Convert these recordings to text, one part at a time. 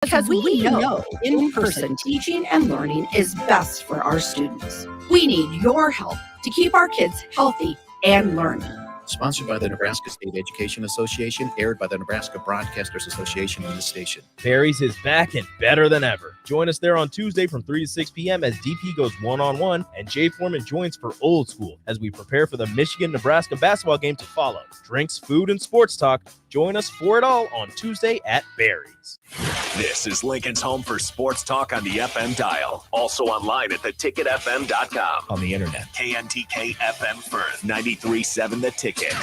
Because we know in-person teaching and learning is best for our students. We need your help to keep our kids healthy and learning. Sponsored by the Nebraska State Education Association, aired by the Nebraska Broadcasters Association and the station. Barry's is back and better than ever. Join us there on Tuesday from 3 to 6 p.m. as DP goes one-on-one and Jay Foreman joins for Old School as we prepare for the Michigan-Nebraska basketball game to follow. Drinks, food, and sports talk. Join us for it all on Tuesday at Barry's. This is Lincoln's home for sports talk on the FM dial. Also online at theticketfm.com. On the internet. KNTK FM Firth, 93.7 The Ticket.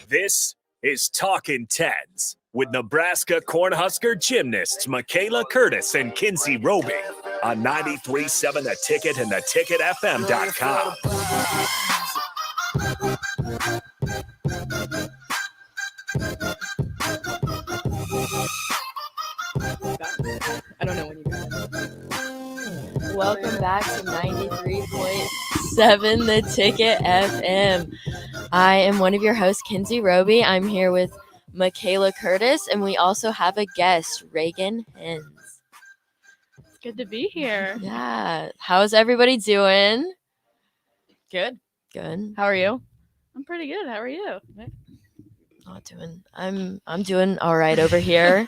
This is Talkin' Tens with Nebraska Cornhusker gymnasts Michaela Curtis and Kinsey Roby on 93.7 The Ticket and theticketfm.com. I don't know when you got it. Welcome back to 93.7 The Ticket FM. I am one of your hosts, Kinsey Roby. I'm here with Michaela Curtis, and we also have a guest, Reagan Hens. It's good to be here. Yeah. How's everybody doing? Good. Good. How are you? I'm pretty good. How are you? Not doing. I'm doing all right over here.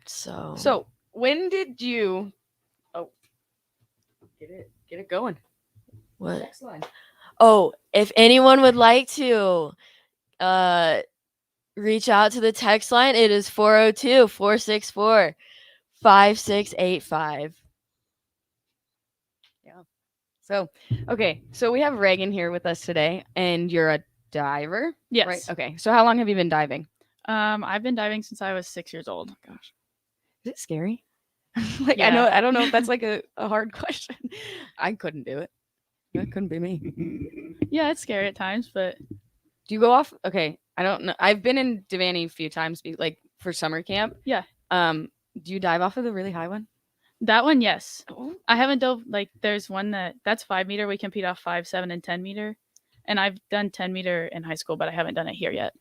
So when did you get it going? What? Next line. Oh, if anyone would like to reach out to the text line, it is 402-464-5685. Yeah. So we have Reagan here with us today, and you're a diver? Yes. Right. Okay. So how long have you been diving? I've been diving since I was 6 years old. Oh my gosh. Is it scary? Yeah. I don't know if that's like a hard question. I couldn't do it. That couldn't be me. Yeah, it's scary at times, but Do you go off? Okay. I don't know. I've been in Devaney a few times, like for summer camp. Yeah. Do you dive off of the really high one? that one, yes. Oh. I haven't dove, there's one that's 5 meter. We compete off 5, 7, and 10 meter. And I've done 10 meter in high school, but I haven't done it here yet.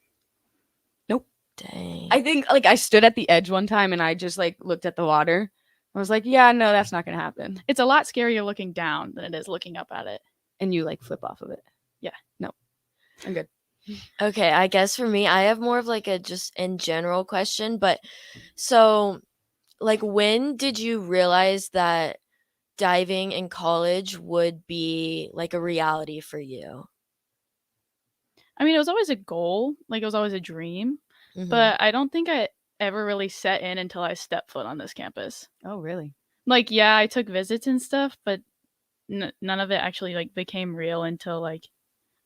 Dang. I think I stood at the edge one time and I just looked at the water. I was like, yeah, no, that's not going to happen. It's a lot scarier looking down than it is looking up at it. And you flip off of it. Yeah. No, I'm good. Okay, I guess for me, I have more of a just in general question, but so when did you realize that diving in college would be a reality for you? I mean, it was always a goal. It was always a dream. Mhm. But I don't think I ever really set in until I stepped foot on this campus. Oh, really? Yeah, I took visits and stuff, but none of it actually became real until I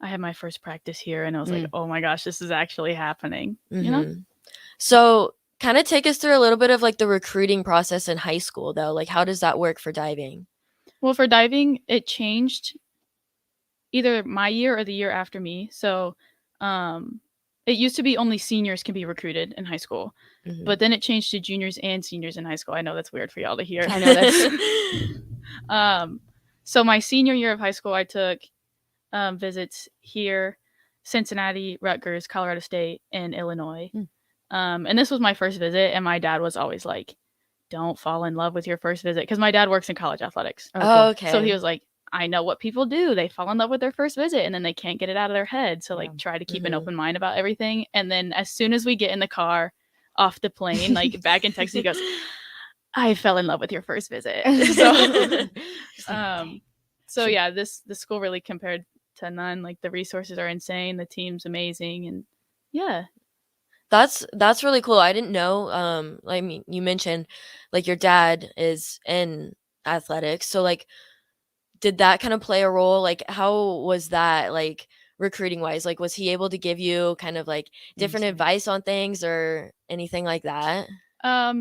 had my first practice here, and I was like, oh my gosh, this is actually happening. You know? Mhm. So kind of take us through a little bit of the recruiting process in high school, though. How does that work for diving? Well, for diving, it changed either my year or the year after me. So it used to be only seniors can be recruited in high school, Mhm. but then it changed to juniors and seniors in high school. I know that's weird for y'all to hear. I know that's. So my senior year of high school, I took visits here, Cincinnati, Rutgers, Colorado State, and Illinois. And this was my first visit, and my dad was always like, don't fall in love with your first visit, because my dad works in college athletics. Oh, okay. So he was like, I know what people do. They fall in love with their first visit, and then they can't get it out of their head. So try to keep an open mind about everything. And then as soon as we get in the car off the plane, back in Texas, he goes, I fell in love with your first visit. So yeah, the school really compared to none. The resources are insane. The team's amazing. And yeah. That's really cool. I didn't know. I mean, you mentioned your dad is in athletics. So did that kind of play a role? How was that recruiting wise? Was he able to give you kind of different advice on things or anything like that?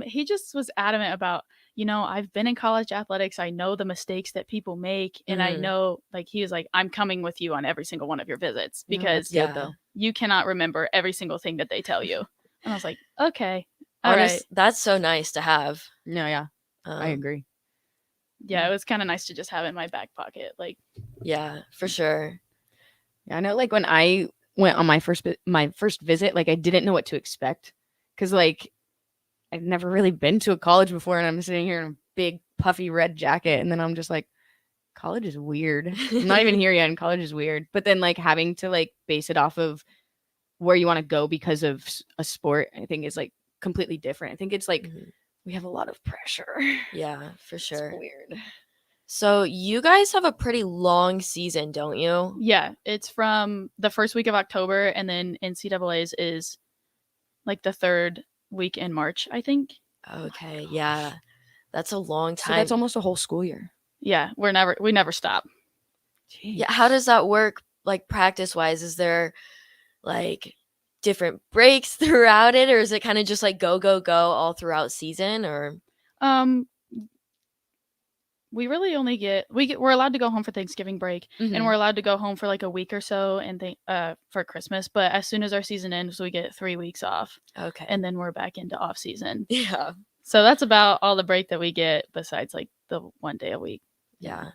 He just was adamant about, I've been in college athletics. I know the mistakes that people make. And I know, he was like, I'm coming with you on every single one of your visits because you cannot remember every single thing that they tell you. And I was like, okay. All right. That's so nice to have. No, yeah. I agree. Yeah, it was kind of nice to just have it in my back pocket. Yeah, for sure. Yeah, I know when I went on my first visit, I didn't know what to expect. Because I've never really been to a college before, and I'm sitting here in a big puffy red jacket, and then I'm just like, college is weird. I'm not even here yet, and college is weird. But then like having to like base it off of where you want to go because of a sport, I think is like completely different. I think it's like we have a lot of pressure. Yeah, for sure. It's weird. So you guys have a pretty long season, don't you? Yeah, it's from the first week of October, and then NCAA's is like the third week in March, I think. Okay, yeah. That's a long So time. that's almost a whole school year. Yeah, we never stop. Jeez. Yeah, how does that work like practice-wise? Is there like different breaks throughout it, or is it kind of just like go all throughout season? Or we really only we're allowed to go home for Thanksgiving break, and we're allowed to go home for like a week or so and for Christmas, but as soon as our season ends we get 3 weeks off. Okay. And then we're back into off season. Yeah. So that's about all the break that we get besides like the 1 day a week. Yeah.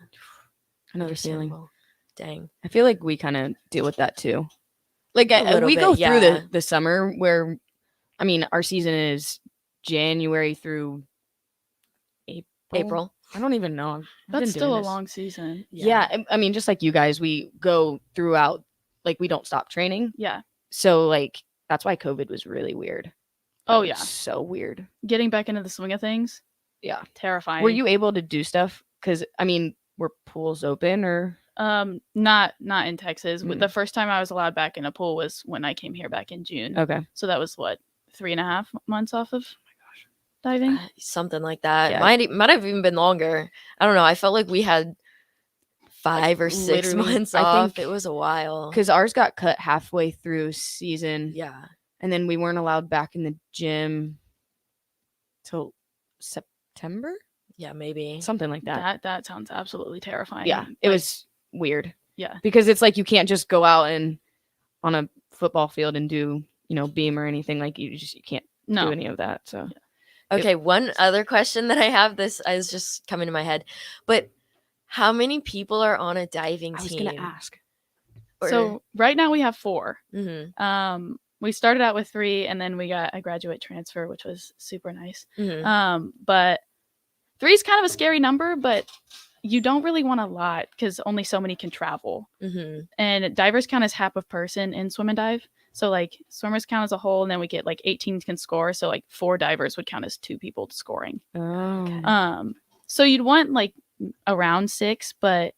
Another feeling. Understandable. Dang. I feel like we kind of deal with that too. Like A little we bit, go through yeah. the summer where, I mean, our season is January through April. I don't even know. That's still a long season. Yeah. I mean, just like you guys, we go throughout, like we don't stop training. Yeah. So like, that's why COVID was really weird. Oh yeah. So weird. Getting back into the swing of things. Yeah. Terrifying. Were you able to do stuff? Because, I mean, were pools open or? Not in Texas. Mm. The first time I was allowed back in a pool was when I came here back in June. Okay. So that was what, 3.5 months off of diving? Something like that. Yeah. Might have even been longer. I don't know. I felt like we had 5 or 6 literally, months I off. think- It was a while. Because ours got cut halfway through season. Yeah. And then we weren't allowed back in the gym till September? Yeah, maybe. Something like that. That sounds absolutely terrifying. Yeah. It was weird. Yeah. Because it's like you can't just go out and on a football field and do, beam or anything. Like you can't do any of that. So Okay, one other question that I have, this is just coming to my head, but how many people are on a diving I was team? gonna ask. So right now we have 4. Mm-hmm. We started out with 3, and then we got a graduate transfer, which was super nice. Mm-hmm. But 3 is kind of a scary number, but you don't really want a lot because only so many can travel. Mm-hmm. And divers count as half a person in swim and dive. So like swimmers count as a whole, and then we get like 18 can score. So like 4 divers would count as 2 people scoring. Oh. So you'd want like around 6, but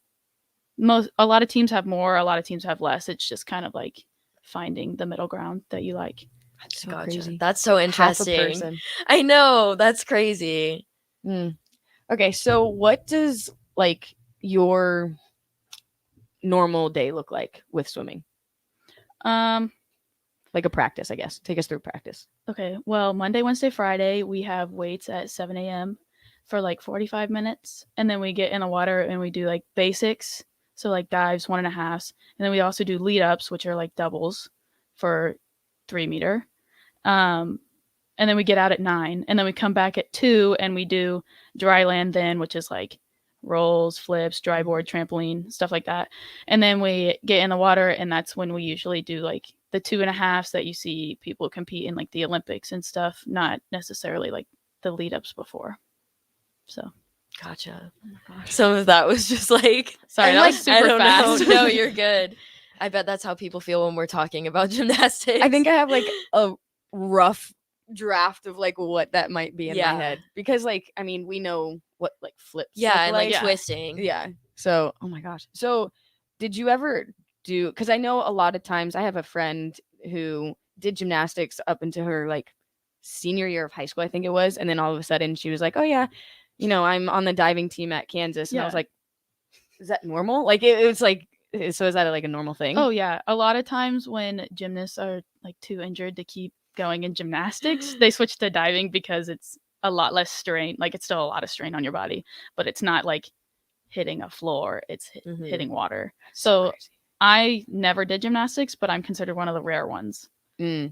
a lot of teams have more, a lot of teams have less. It's just kind of like finding the middle ground that you like. That's so Gotcha. crazy. That's so Half a interesting. person. I know. That's crazy. Okay, so what does like your normal day look like with swimming? Like a practice, I guess. Take us through practice. Okay. Well, Monday, Wednesday, Friday, we have weights at 7 a.m. for like 45 minutes. And then we get in the water and we do like basics. So like dives, 1.5s. And then we also do lead ups, which are like doubles for 3 meter. And then we get out at 9. And then we come back at 2 and we do dry land then, which is like rolls, flips, dry board, trampoline, stuff like that. And then we get in the water, and that's when we usually do like the 2.5s that you see people compete in like the Olympics and stuff, not necessarily like the lead ups before. So Gotcha. Some of that was just like, sorry, that was super I don't fast. know. No, you're good. I bet that's how people feel when we're talking about gymnastics. I think I have like a rough draft of like what that might be in my head, because like, I mean, we know what like flips look and like like. twisting. Yeah. So, oh my gosh. So did you ever do, because I know a lot of times I have a friend who did gymnastics up into her like senior year of high school, I think it was. And then all of a sudden she was like, oh yeah, I'm on the diving team at Kansas. And I was like, is that normal? Like it was like, so is that like a normal thing? Oh yeah. A lot of times when gymnasts are like too injured to keep going in gymnastics, they switch to diving because it's a lot less strain. Like it's still a lot of strain on your body, but it's not like hitting a floor, it's hitting water. So I never did gymnastics, but I'm considered one of the rare ones.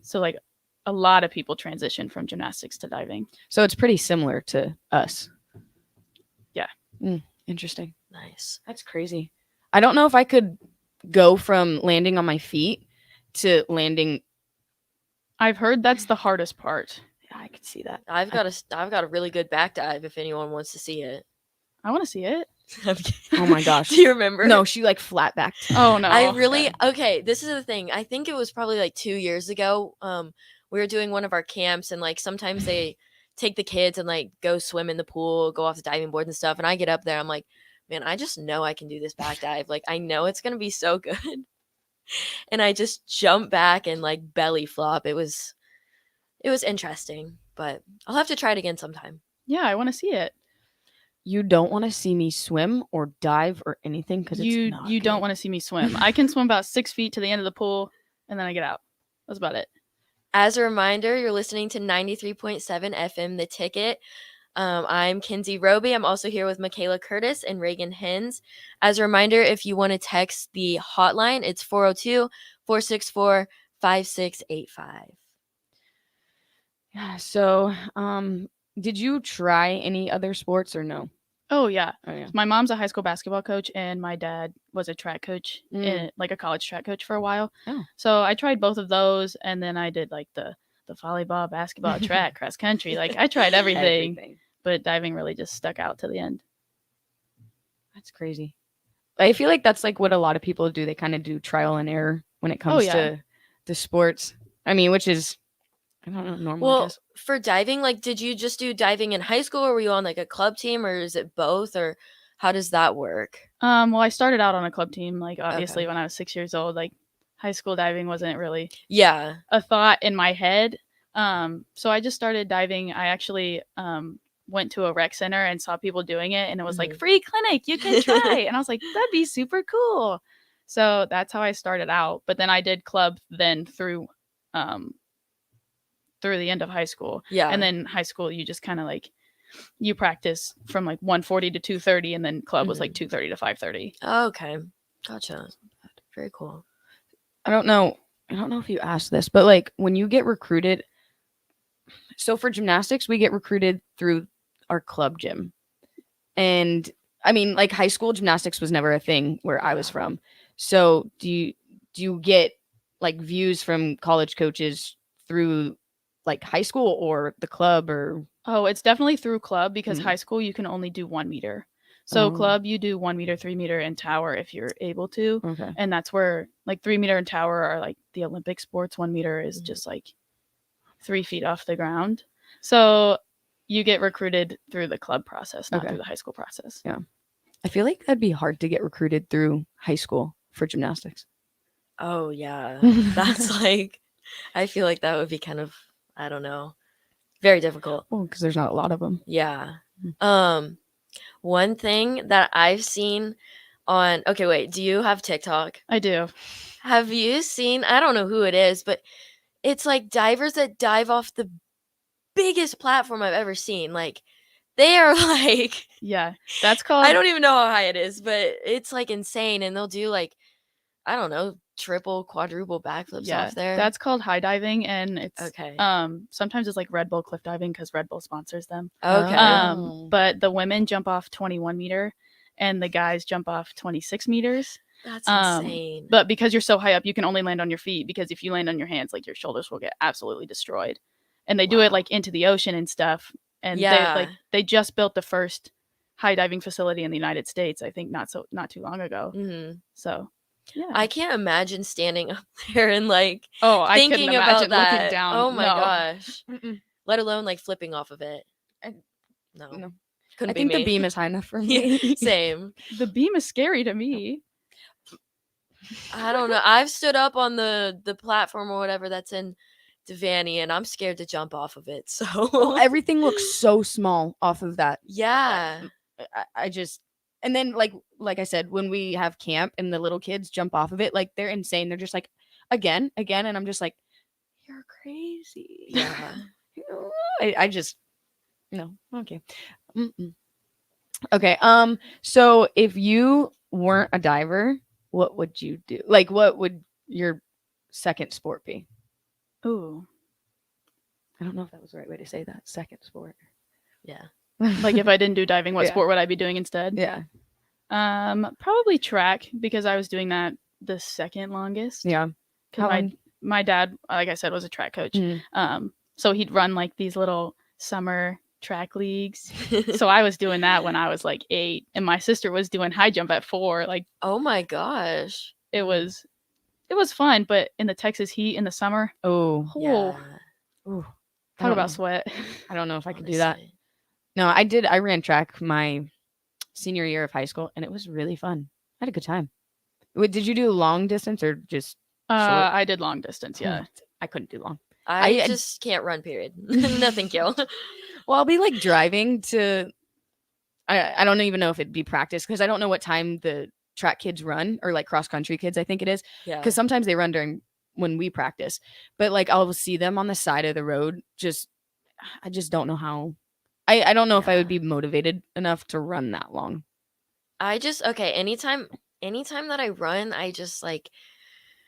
So like a lot of people transition from gymnastics to diving. So it's pretty similar to us. Yeah. Interesting. Nice. That's crazy. I don't know if I could go from landing on my feet to landing. I've heard that's the hardest part. I could see that. I've got a really good back dive if anyone wants to see it. I want to see it. Oh my gosh. Do you remember? No, she like flat backed. Oh no. I really okay. This is the thing. I think it was probably like 2 years ago. We were doing one of our camps, and like sometimes they take the kids and like go swim in the pool, go off the diving board and stuff. And I get up there, I'm like, man, I just know I can do this back dive. Like I know it's gonna be so good. And I just jump back and like belly flop. It was interesting, but I'll have to try it again sometime. Yeah, I want to see it. You don't want to see me swim or dive or anything because you don't want to see me swim. I can swim about 6 feet to the end of the pool, and then I get out. That's about it. As a reminder, you're listening to 93.7 FM The Ticket. I'm Kinsey Roby. I'm also here with Michaela Curtis and Reagan Hens. As a reminder, if you want to text the hotline, it's 402-464-5685. Yeah. So, did you try any other sports or no? Oh yeah. Oh yeah. My mom's a high school basketball coach, and my dad was a track coach, like a college track coach for a while. Oh. So I tried both of those, and then I did like the volleyball, basketball, track, cross country. Like I tried everything, but diving really just stuck out to the end. That's crazy. I feel like that's like what a lot of people do. They kind of do trial and error when it comes to the sports. I mean, which is, I don't know, normal. I Well, guess. for diving, like, did you just do diving in high school, or were you on like a club team, or is it both, or how does that work? Well, I started out on a club team, like obviously when I was 6 years old. Like high school diving wasn't really a thought in my head. So I just started diving. I actually went to a rec center and saw people doing it, and it was like free clinic, you can try. And I was like, that'd be super cool. So that's how I started out. But then I did club then through the end of high school. Yeah. And then high school, you just kind of like, you practice from like 1:40 to 2:30, and then club was like 2:30 to 5:30. Okay. Gotcha. Very cool. I don't know if you asked this, but like when you get recruited, so for gymnastics, we get recruited through our club gym. And I mean, like high school gymnastics was never a thing where I was from. So do you get like views from college coaches through like high school or the club or? Oh, it's definitely through club, because high school you can only do 1 meter. So club, you do 1 meter, 3 meter, and tower if you're able to. Okay. And that's where like 3 meter and tower are like the Olympic sports. 1 meter is just like 3 feet off the ground. So you get recruited through the club process, not through the high school process. Yeah. I feel like that'd be hard to get recruited through high school for gymnastics. Oh yeah. That's like, I feel like that would be kind of, I don't know, very difficult. Well, because there's not a lot of them. Yeah. One thing that I've seen on, okay, wait, do you have TikTok? I do. Have you seen, I don't know who it is, but it's like divers that dive off the biggest platform I've ever seen. Like they are like, yeah, that's called, I don't even know how high it is, but it's like insane. And they'll do like, I don't know, triple, quadruple backflips off there. That's called high diving, and it's okay. Sometimes it's like Red Bull cliff diving because Red Bull sponsors them. Okay. But the women jump off 21 meter, and the guys jump off 26 meters. That's insane. But because you're so high up, you can only land on your feet, because if you land on your hands, like your shoulders will get absolutely destroyed. And they do it like into the ocean and stuff. And they just built the first high diving facility in the United States, I think not too long ago. Mm-hmm. So yeah. I can't imagine standing up there and like thinking about that. Looking down. Oh my gosh. Let alone like flipping off of it. No. I think the beam is high enough for me. Same. The beam is scary to me. I don't know. I've stood up on the platform or whatever that's in Devaney, and I'm scared to jump off of it. So everything looks so small off of that. Yeah. I just, and then like I said, when we have camp and the little kids jump off of it, like they're insane. They're just like, again, and I'm just like, you're crazy. Yeah. I just, no. Okay. Okay. So if you weren't a diver, what would you do? Like, what would your second sport be? Ooh. I don't know if that was the right way to say that. Second sport. Yeah. Like if I didn't do diving, what sport would I be doing instead? Yeah. Probably track, because I was doing that the second longest. Yeah. Because my dad, like I said, was a track coach. So he'd run like these little summer track leagues. So I was doing that when I was like 8, and my sister was doing high jump at 4. Like, oh my gosh. it was fun, but in the Texas heat in the summer, Yeah. talk about sweat. I don't know if I could do that. No, I did. I ran track my senior year of high school, and it was really fun. I had a good time. Did you do long distance or just short? I did long distance, yeah. I couldn't do long. I just can't run, period. No, thank you. Well, I'll be like driving to, I don't even know if it'd be practice because I don't know what time the track kids run, or like cross country kids, I think it is. Yeah. Because sometimes they run during when we practice, but like I'll see them on the side of the road. I just don't know how. I don't know if I would be motivated enough to run that long. Anytime that I run, I just like,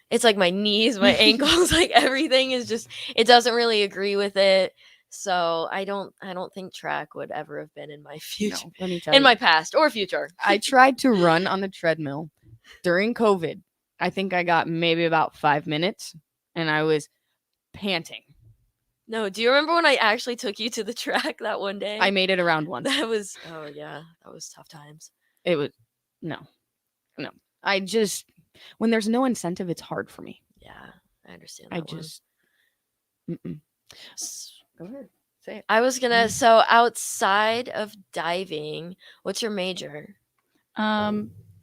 it's like my knees, my ankles, like everything is just, it doesn't really agree with it. So I don't think track would ever have been in my future, No, let me tell in you. my past or future. I tried to run on the treadmill during COVID. I think I got maybe about 5 minutes, and I was panting. No, do you remember when I actually took you to the track that one day? I made it around once. That was, oh yeah, that was tough times. It was no. I just, when there's no incentive, it's hard for me. Yeah, I understand that Mm-mm. Go ahead, say it. I was gonna, so outside of diving, what's your major?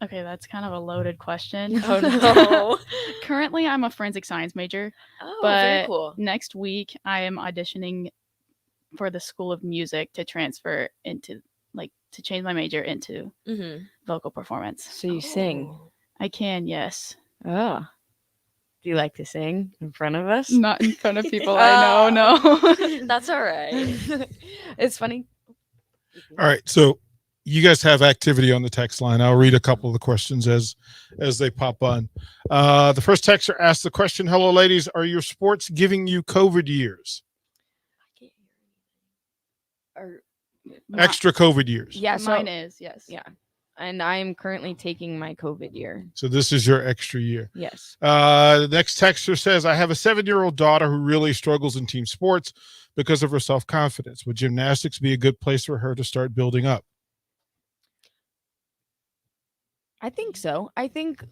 Okay, that's kind of a loaded question. Oh no. Currently, I'm a forensic science major. Oh, but very cool. next week, I am auditioning for the School of Music to transfer into, like, to change my major into vocal performance. So you sing? I can, yes. Oh. Do you like to sing in front of us? Not in front of people I know, no. That's all right. It's funny. All right, so you guys have activity on the text line. I'll read a couple of the questions as they pop on. The first texter asked the question, hello, ladies. Are your sports giving you COVID years? Extra COVID years? Yeah, mine is, yes. Yeah. And I'm currently taking my COVID year. So this is your extra year. Yes. The next texter says, I have a 7-year-old daughter who really struggles in team sports because of her self-confidence. Would gymnastics be a good place for her to start building up? I think so. I think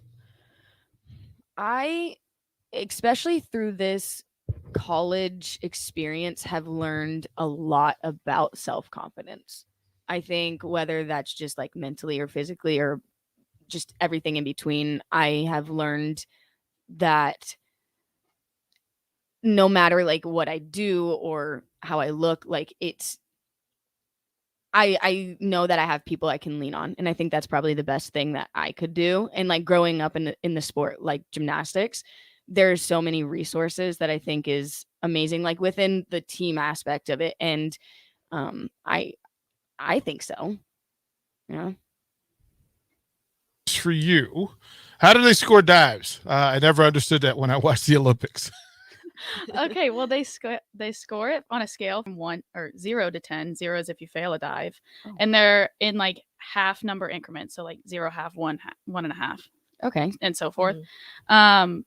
especially through this college experience, have learned a lot about self-confidence. I think whether that's just like mentally or physically or just everything in between, I have learned that no matter like what I do or how I look, like I know that I have people I can lean on. And I think that's probably the best thing that I could do. And like growing up in the sport, like gymnastics, there's so many resources that I think is amazing, like within the team aspect of it. And I think so. Yeah. For you, how do they score dives? I never understood that when I watched the Olympics. Okay, well, they score it on a scale from 0 to 10. 0 is if you fail a dive, and they're in like half number increments, so like 0, half, 1, 1.5, okay, and so forth. And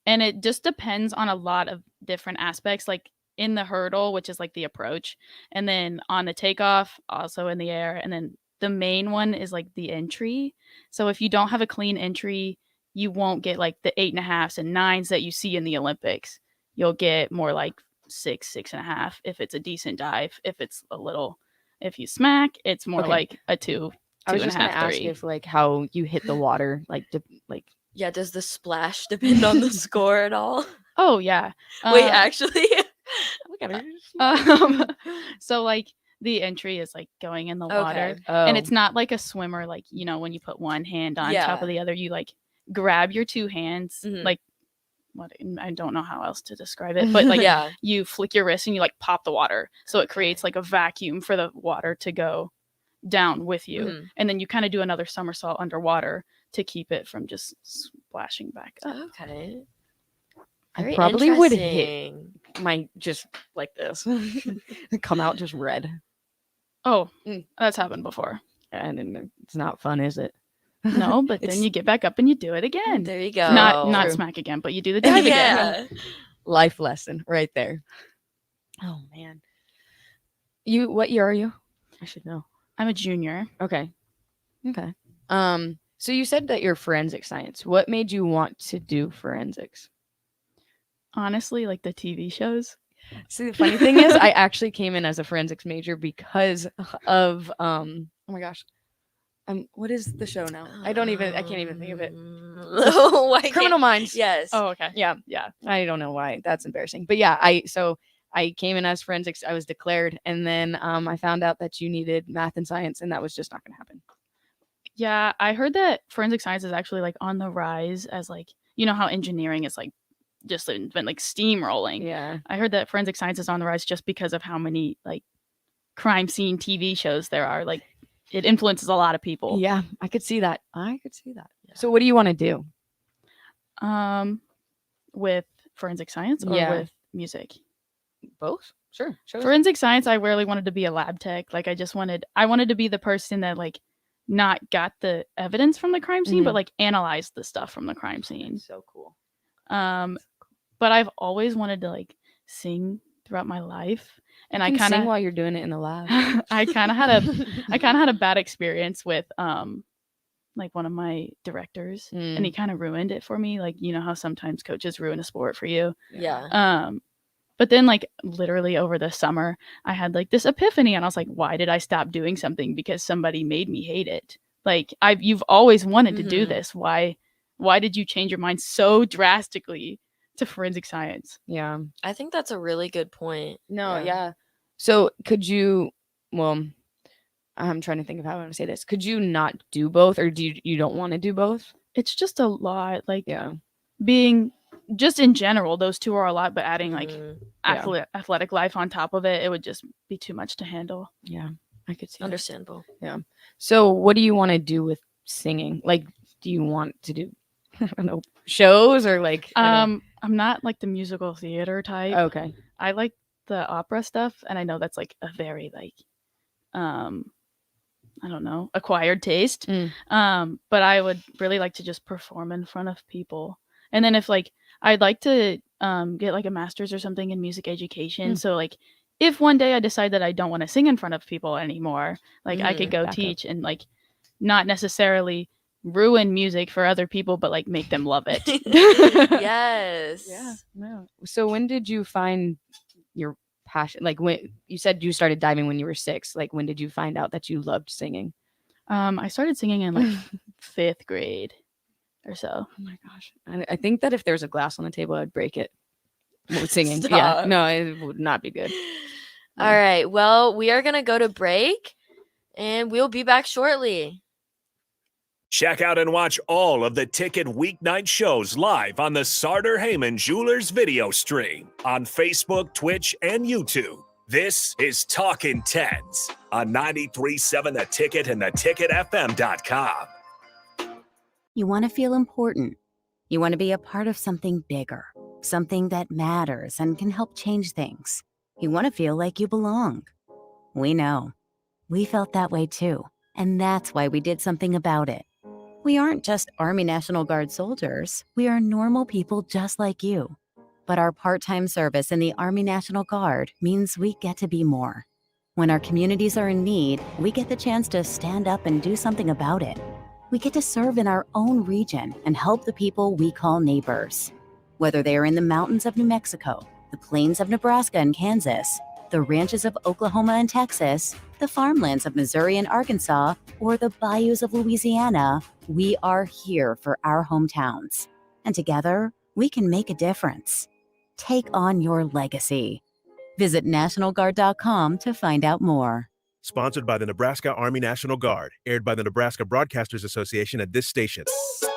it just depends on a lot of different aspects, like in the hurdle, which is like the approach, and then on the takeoff, also in the air, and then the main one is like the entry. So if you don't have a clean entry, you won't get like the 8.5s and 9s that you see in the Olympics. You'll get more like 6, 6.5 if it's a decent dive. If you smack, it's more like a 2, 2.5, 3. I was just gonna ask if like how you hit the water, yeah. Does the splash depend on the score at all? Oh yeah. Wait, actually. So like the entry is like going in the water, Oh. and it's not like a swimmer, like, you know, when you put one hand on top of the other, you like grab your two hands, like what, I don't know how else to describe it, but like you flick your wrist and you like pop the water, so it creates like a vacuum for the water to go down with you, and then you kind of do another somersault underwater to keep it from just splashing back up. Okay. I probably would hit my just like this, come out just red. Oh, that's happened before, and it's not fun, is it? No, but then you get back up and you do it again. There you go. Not smack again, but you do the dive again. Life lesson right there. Oh man. What year are you? I should know. I'm a junior. Okay. So you said that you're forensic science. What made you want to do forensics? Honestly, like the TV shows. See, the funny thing is, I actually came in as a forensics major because of oh my gosh, what is the show now? I can't even think of it. Criminal Minds. Yes. Oh, okay. Yeah. I don't know why. That's embarrassing. But yeah, I came in as forensics. I was declared, and then I found out that you needed math and science, and that was just not going to happen. Yeah, I heard that forensic science is actually like on the rise, as like, you know how engineering is like just been like steamrolling. Yeah. I heard that forensic science is on the rise just because of how many like crime scene TV shows there are. Like it influences a lot of people. Yeah, I could see that. Yeah. So what do you want to do? With forensic science or with music? Both? Sure. Forensic science, I really wanted to be a lab tech. Like I wanted to be the person that like not got the evidence from the crime scene, but like analyzed the stuff from the crime scene. That's so cool. But I've always wanted to like sing throughout my life, and I kind of sing while you're doing it in the lab. I kind of had a bad experience with like one of my directors, and he kind of ruined it for me. Like, you know how sometimes coaches ruin a sport for you. Yeah. But then like literally over the summer, I had like this epiphany, and I was like, why did I stop doing something? Because somebody made me hate it. Like you've always wanted to do this. Why did you change your mind so drastically to forensic science? Yeah. I think that's a really good point. No, yeah. So could you, well, I'm trying to think of how I want to say this. Could you not do both, or do you don't want to do both? It's just a lot. Like being just in general, those two are a lot, but adding like athletic life on top of it, it would just be too much to handle. Yeah, I could see. Understandable. That. Yeah. So what do you want to do with singing? Like, do you want to do, I don't know, shows or like? I'm not like the musical theater type. Okay. I like the opera stuff, and I know that's like a very like, I don't know, acquired taste. But I would really like to just perform in front of people. And then if like, I'd like to get like a master's or something in music education. So like, if one day I decide that I don't want to sing in front of people anymore, like I could go teach and like not necessarily ruin music for other people, but like make them love it. Yes. Yeah. No. So when did you find your passion? Like when you said you started diving when you were 6, like when did you find out that you loved singing? I started singing in like 5th grade or so. Oh my gosh. I think that if there's a glass on the table, I'd break it. Singing. Stop. Yeah. No, it would not be good. All right. Well, we are going to go to break, and we'll be back shortly. Check out and watch all of the Ticket Weeknight shows live on the Sartor Heyman Jewelers video stream on Facebook, Twitch, and YouTube. This is Talkin' Teds on 93.7 The Ticket and theticketfm.com. You want to feel important. You want to be a part of something bigger, something that matters and can help change things. You want to feel like you belong. We know. We felt that way too, and that's why we did something about it. We aren't just Army National Guard soldiers. We are normal people just like you. But our part-time service in the Army National Guard means we get to be more. When our communities are in need, we get the chance to stand up and do something about it. We get to serve in our own region and help the people we call neighbors. Whether they are in the mountains of New Mexico, the plains of Nebraska and Kansas, the ranches of Oklahoma and Texas, the farmlands of Missouri and Arkansas, or the bayous of Louisiana, we are here for our hometowns. And together, we can make a difference. Take on your legacy. Visit NationalGuard.com to find out more. Sponsored by the Nebraska Army National Guard. Aired by the Nebraska Broadcasters Association at this station.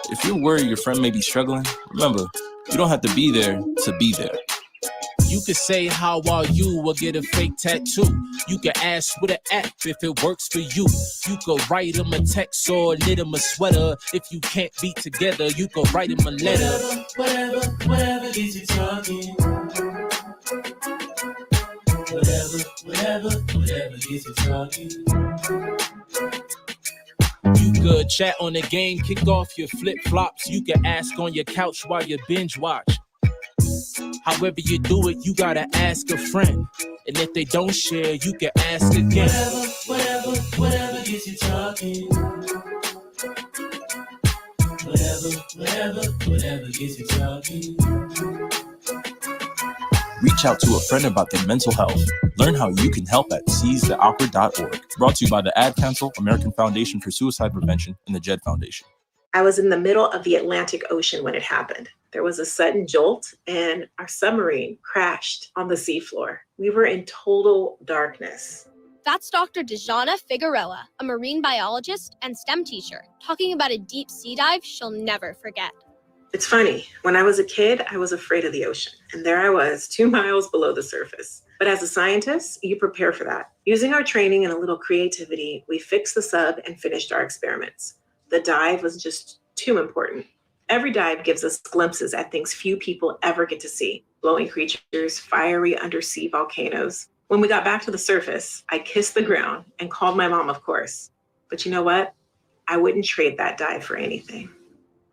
If you're worried your friend may be struggling, remember, you don't have to be there to be there. You could say, how are you, or get a fake tattoo. You can ask with an app if it works for you. You could write them a text or knit them a sweater. If you can't be together, you could write them a letter. Whatever gets you talking. Whatever gets you talking. You could chat on the game, kick off your flip-flops. You can ask on your couch while you binge watch. However you do it, you gotta ask a friend. And if they don't share, you can ask again. Whatever gets you talking. Whatever gets you talking. Reach out to a friend about their mental health. Learn how you can help at seizetheawkward.org. Brought to you by the Ad Council, American Foundation for Suicide Prevention, and the JED Foundation. I was in the middle of the Atlantic Ocean when it happened. There was a sudden jolt and our submarine crashed on the seafloor. We were in total darkness. That's Dr. Dejana Figueroa, a marine biologist and STEM teacher, talking about a deep sea dive she'll never forget. It's funny, when I was a kid, I was afraid of the ocean. And there I was, 2 miles below the surface. But as a scientist, you prepare for that. Using our training and a little creativity, we fixed the sub and finished our experiments. The dive was just too important. Every dive gives us glimpses at things few people ever get to see. Glowing creatures, fiery undersea volcanoes. When we got back to the surface, I kissed the ground and called my mom, of course. But you know what? I wouldn't trade that dive for anything.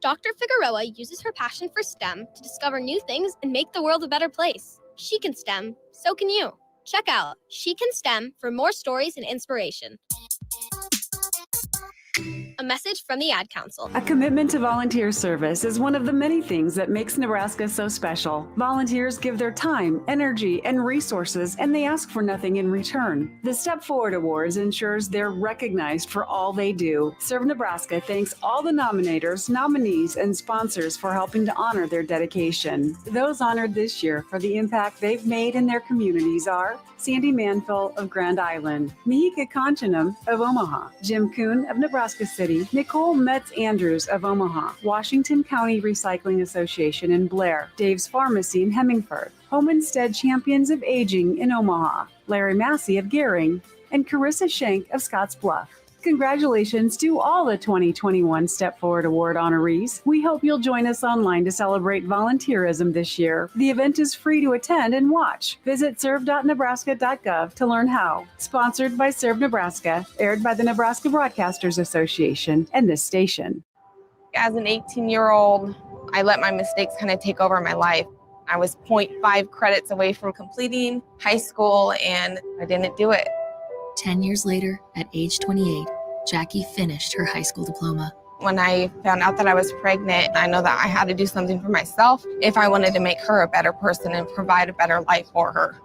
Dr. Figueroa uses her passion for STEM to discover new things and make the world a better place. She can STEM, so can you. Check out She Can STEM for more stories and inspiration. A message from the Ad Council. A commitment to volunteer service is one of the many things that makes Nebraska so special. Volunteers give their time, energy, and resources, and they ask for nothing in return. The Step Forward Awards ensures they're recognized for all they do. Serve Nebraska thanks all the nominators, nominees, and sponsors for helping to honor their dedication. Those honored this year for the impact they've made in their communities are Sandy Manfill of Grand Island, Mihika Kanchanam of Omaha, Jim Kuhn of Nebraska City, Nicole Metz-Andrews of Omaha, Washington County Recycling Association in Blair, Dave's Pharmacy in Hemingford, Home Instead Champions of Aging in Omaha, Larry Massey of Gehring, and Carissa Schenk of Scotts Bluff. Congratulations to all the 2021 Step Forward Award honorees. We hope you'll join us online to celebrate volunteerism this year. The event is free to attend and watch. Visit serve.nebraska.gov to learn how. Sponsored by Serve Nebraska, aired by the Nebraska Broadcasters Association and this station. As an 18-year-old, I let my mistakes kind of take over my life. I was 0.5 credits away from completing high school, and I didn't do it. 10 years later, at age 28, Jackie finished her high school diploma. When I found out that I was pregnant, I know that I had to do something for myself if I wanted to make her a better person and provide a better life for her.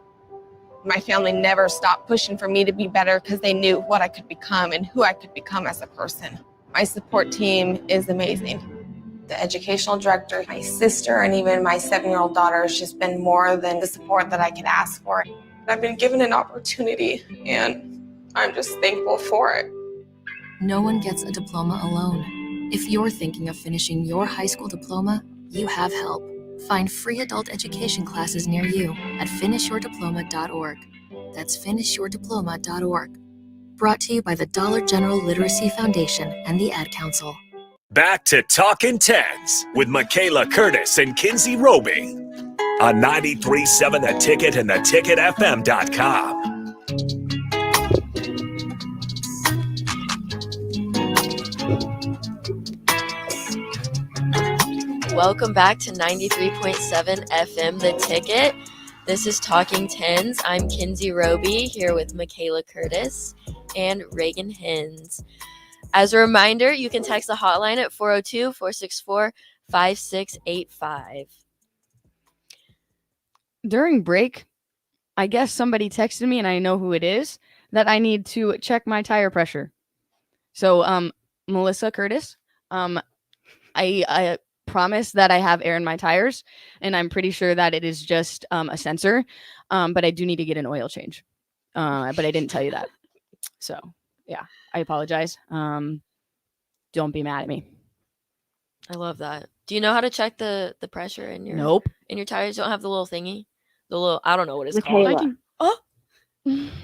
My family never stopped pushing for me to be better because they knew what I could become and who I could become as a person. My support team is amazing. The educational director, my sister, and even my 7-year-old daughter has just been more than the support that I could ask for. I've been given an opportunity, and I'm just thankful for it. No one gets a diploma alone. If you're thinking of finishing your high school diploma, you have help. Find free adult education classes near you at finishyourdiploma.org. That's finishyourdiploma.org. Brought to you by the Dollar General Literacy Foundation and the Ad Council. Back to Talking Tens with Michaela Curtis and Kinsey Roby on 93.7 The Ticket and theticketfm.com. Welcome back to 93.7 FM The Ticket. This is Talking Tens. I'm Kinsey Roby here with Michaela Curtis and Reagan Hins. As a reminder, you can text the hotline at 402-464-5685. During break, I guess somebody texted me, and I know who it is, that I need to check my tire pressure. So, Melissa Curtis, I promise that I have air in my tires, and I'm pretty sure that it is just a sensor, but I do need to get an oil change. But I didn't tell you that. So, yeah, I apologize. Don't be mad at me. I love that. Do you know how to check the pressure in your Nope. In your tires? You don't have the little thingy? The little, I don't know what it's Michaela, called. Oh,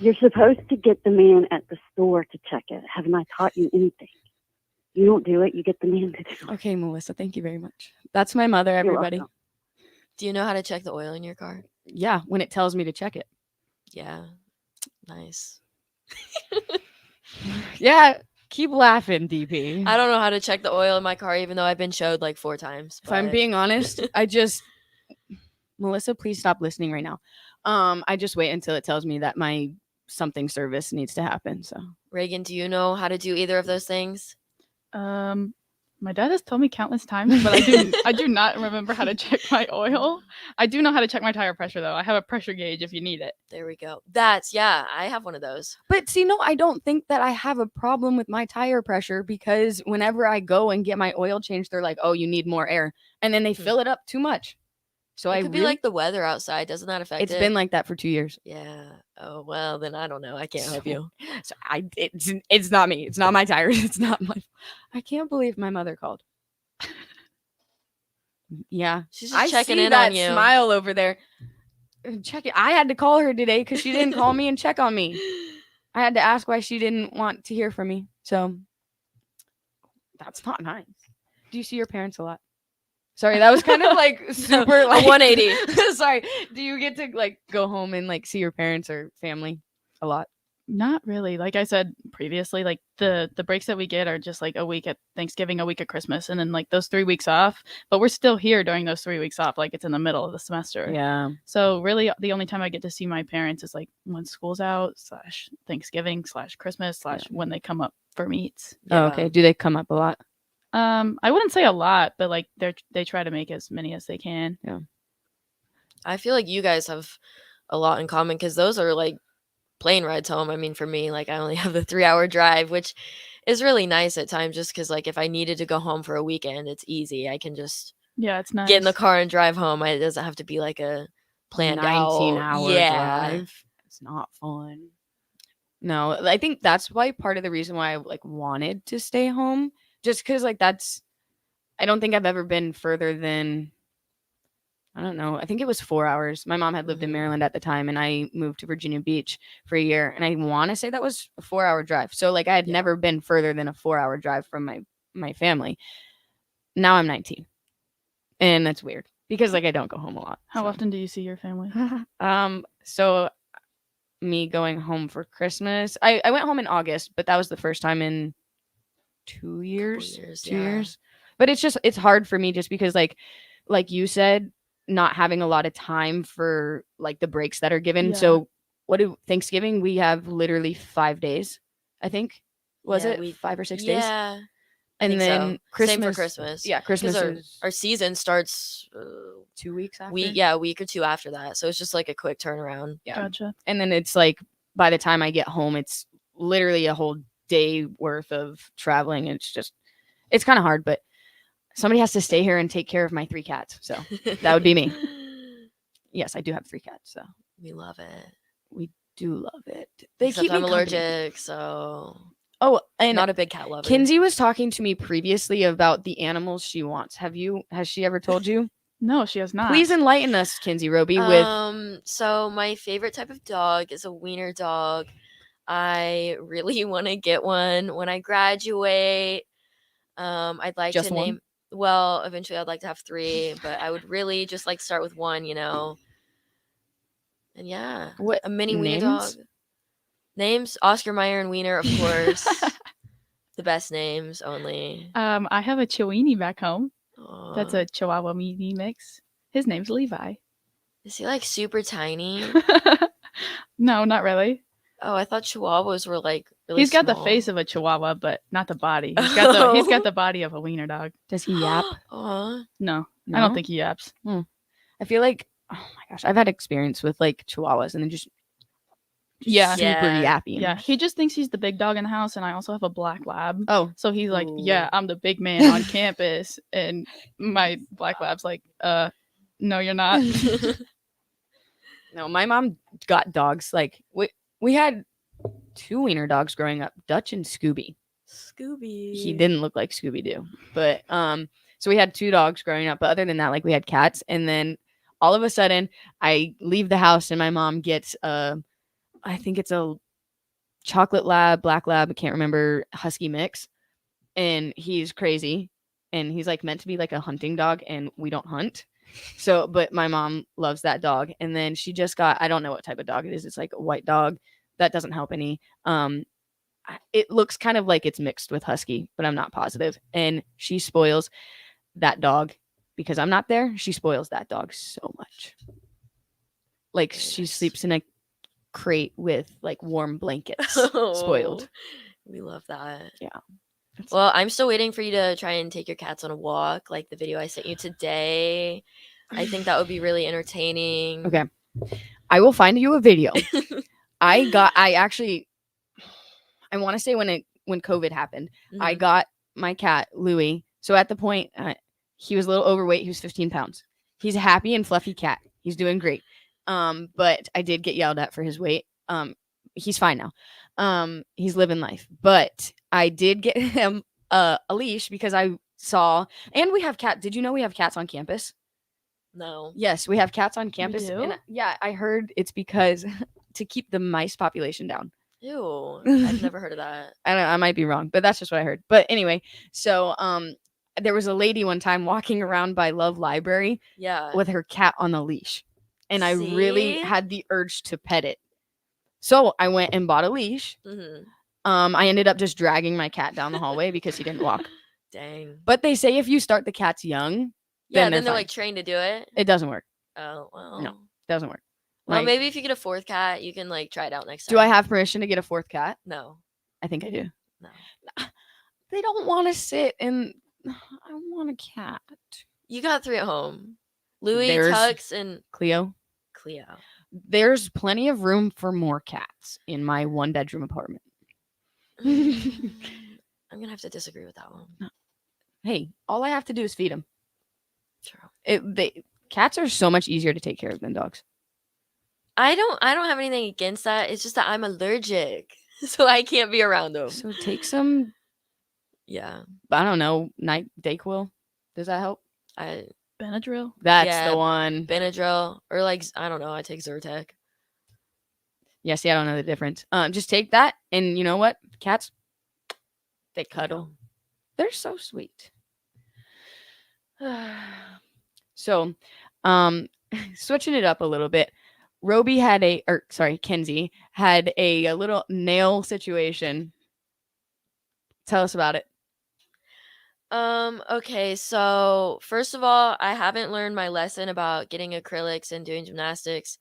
you're supposed to get the man at the store to check it. Haven't I taught you anything? You don't do it, you get the man to do it. Okay, Melissa, thank you very much. That's my mother, everybody. do you know how to check the oil in your car? Yeah, when it tells me to check it. Yeah. Nice. Yeah, keep laughing, DP. I don't know how to check the oil in my car, even though I've been showed like 4 times. If I'm being honest, I just Melissa, please stop listening right now. I just wait until it tells me that my something service needs to happen. So Reagan, do you know how to do either of those things? My dad has told me countless times, but I do not remember how to check my oil. I do know how to check my tire pressure though. I have a pressure gauge if you need it. There we go. I have one of those. But see, no, I don't think that I have a problem with my tire pressure because whenever I go and get my oil changed, they're like, "Oh, you need more air," and then they fill it up too much. So It could be like the weather outside. Doesn't that affect it? It's been like that for 2 years. Yeah. Oh well, then I don't know. I can't help you. So it's not me. It's not my tires. It's not my. I can't believe my mother called. Yeah, She's just I checking see in that on you. smile over there. Check it. I had to call her today because she didn't call me and check on me. I had to ask why she didn't want to hear from me. So that's not nice. Do you see your parents a lot? Sorry, that was kind of like super like 180. Sorry. Do you get to like go home and like see your parents or family a lot? Not really. Like I said previously, like the breaks that we get are just like a week at Thanksgiving, a week at Christmas, and then like those 3 weeks off. But we're still here during those 3 weeks off, like it's in the middle of the semester. Yeah. So really, the only time I get to see my parents is like when school's out / Thanksgiving / Christmas / when they come up for meets. Oh, okay. Do they come up a lot? I wouldn't say a lot, but like they try to make as many as they can. Yeah. I feel like you guys have a lot in common because those are like plane rides home. I mean, for me, like I only have the 3-hour drive, which is really nice at times just because like if I needed to go home for a weekend, it's easy. I can just it's nice. get in the car and drive home. It doesn't have to be like a planned 19-hour out. drive. It's not fun. No, I think that's why part of the reason why I like wanted to stay home. Just because, like, I don't think I've ever been further than, I don't know. I think it was 4 hours. My mom had lived in Maryland at the time, and I moved to Virginia Beach for a year. And I want to say that was a 4-hour drive. So, like, I had never been further than a 4-hour drive from my family. Now I'm 19. And that's weird because, like, I don't go home a lot. How often do you see your family? So me going home for Christmas, I went home in August, but that was the first time in 2 years. 2 years. But it's hard for me just because like you said, not having a lot of time for like the breaks that are given. So Thanksgiving we have literally 5 days, I think. Was it 5 or 6 days? Yeah. And then so. Christmas. Same for Christmas. Yeah, Christmas our season starts 2 weeks after. A week or two after that. So it's just like a quick turnaround. Yeah. Gotcha. And then it's like by the time I get home, it's literally a whole day worth of traveling. It's kind of hard, but somebody has to stay here and take care of my 3 cats. So that would be me. Yes, I do have 3 cats. So we love it. We do love it. Except I'm allergic, so and not a big cat lover. Kinsey was talking to me previously about the animals she wants. Has she ever told you? No, she has not. Please enlighten us, Kinsey Roby. So my favorite type of dog is a wiener dog. I really want to get one when I graduate. I'd like Just to one? name. Well, eventually I'd like to have 3, but I would really just like start with 1, And yeah, what a mini wiener dog. Names Oscar Mayer and Wiener, of course. The best names only. I have a Chiweenie back home. Aww. That's a Chihuahua mini mix. His name's Levi. Is he like super tiny? No, not really. Oh, I thought Chihuahuas were like really He's got small. the face of a Chihuahua, but not the body. He's got the body of a wiener dog. Does he yap? No, I don't think he yaps. I feel like, oh my gosh, I've had experience with like Chihuahuas and then just super yappy. Yeah, he just thinks he's the big dog in the house, and I also have a black lab. Oh, so he's like, yeah, I'm the big man on campus, and my black lab's like, no, you're not. No, my mom got dogs. Like we had 2 wiener dogs growing up, Dutch and Scooby. He didn't look like Scooby-Doo, but so we had 2 dogs growing up. But other than that, like we had cats, and then all of a sudden, I leave the house, and my mom gets I think it's a chocolate lab, black lab, I can't remember, husky mix. And he's crazy. And he's like meant to be like a hunting dog, and we don't hunt. So, but my mom loves that dog. And then she just got, I don't know what type of dog it is. It's like a white dog. That doesn't help any. It looks kind of like it's mixed with husky, but I'm not positive. And she spoils that dog because I'm not there, she spoils that dog so much. Like she sleeps in a crate with like warm blankets. Spoiled. We love that. Yeah. Well, I'm still waiting for you to try and take your cats on a walk, like the video I sent you today. I think that would be really entertaining. Okay. I will find you a video. I want to say when COVID happened, I got my cat, Louie. So at the point, he was a little overweight. He was 15 pounds. He's a happy and fluffy cat. He's doing great. But I did get yelled at for his weight. He's fine now. He's living life. But I did get him a leash because I saw, and we have cat. Did you know we have cats on campus? No. Yes, we have cats on campus. do? And yeah, I heard it's because to keep the mice population down. Ew. I've never heard of that. I don't know, I might be wrong, but that's just what I heard. But anyway, so there was a lady one time walking around by Love Library with her cat on a leash. And I really See? had the urge to pet it. So I went and bought a leash. I ended up just dragging my cat down the hallway because he didn't walk. Dang. But they say if you start the cats young, Yeah, then they're fine. like trained to do it. It doesn't work. Oh, well. No, doesn't work. Well, Like, maybe if you get a fourth cat, you can like try it out next time. do I have permission to get a fourth cat? No. I think I do. No. They don't want to sit and I want a cat. You got 3 at home. Louis, There's Tux, and Cleo. There's plenty of room for more cats in my 1-bedroom apartment. I'm gonna have to disagree with that one. Hey, all I have to do is feed them. True. Cats are so much easier to take care of than dogs. I don't have anything against that. It's just that I'm allergic, so I can't be around them. So take some. Yeah. I don't know. Dayquil. Does that help? Benadryl. That's the one. Benadryl, or like I don't know. I take Zyrtec. Yeah. See, I don't know the difference. Just take that, and you know what? Cats, they cuddle. They're so sweet. So, switching it up a little bit. Kenzie had a little nail situation. Tell us about it. Okay, so first of all, I haven't learned my lesson about getting acrylics and doing gymnastics.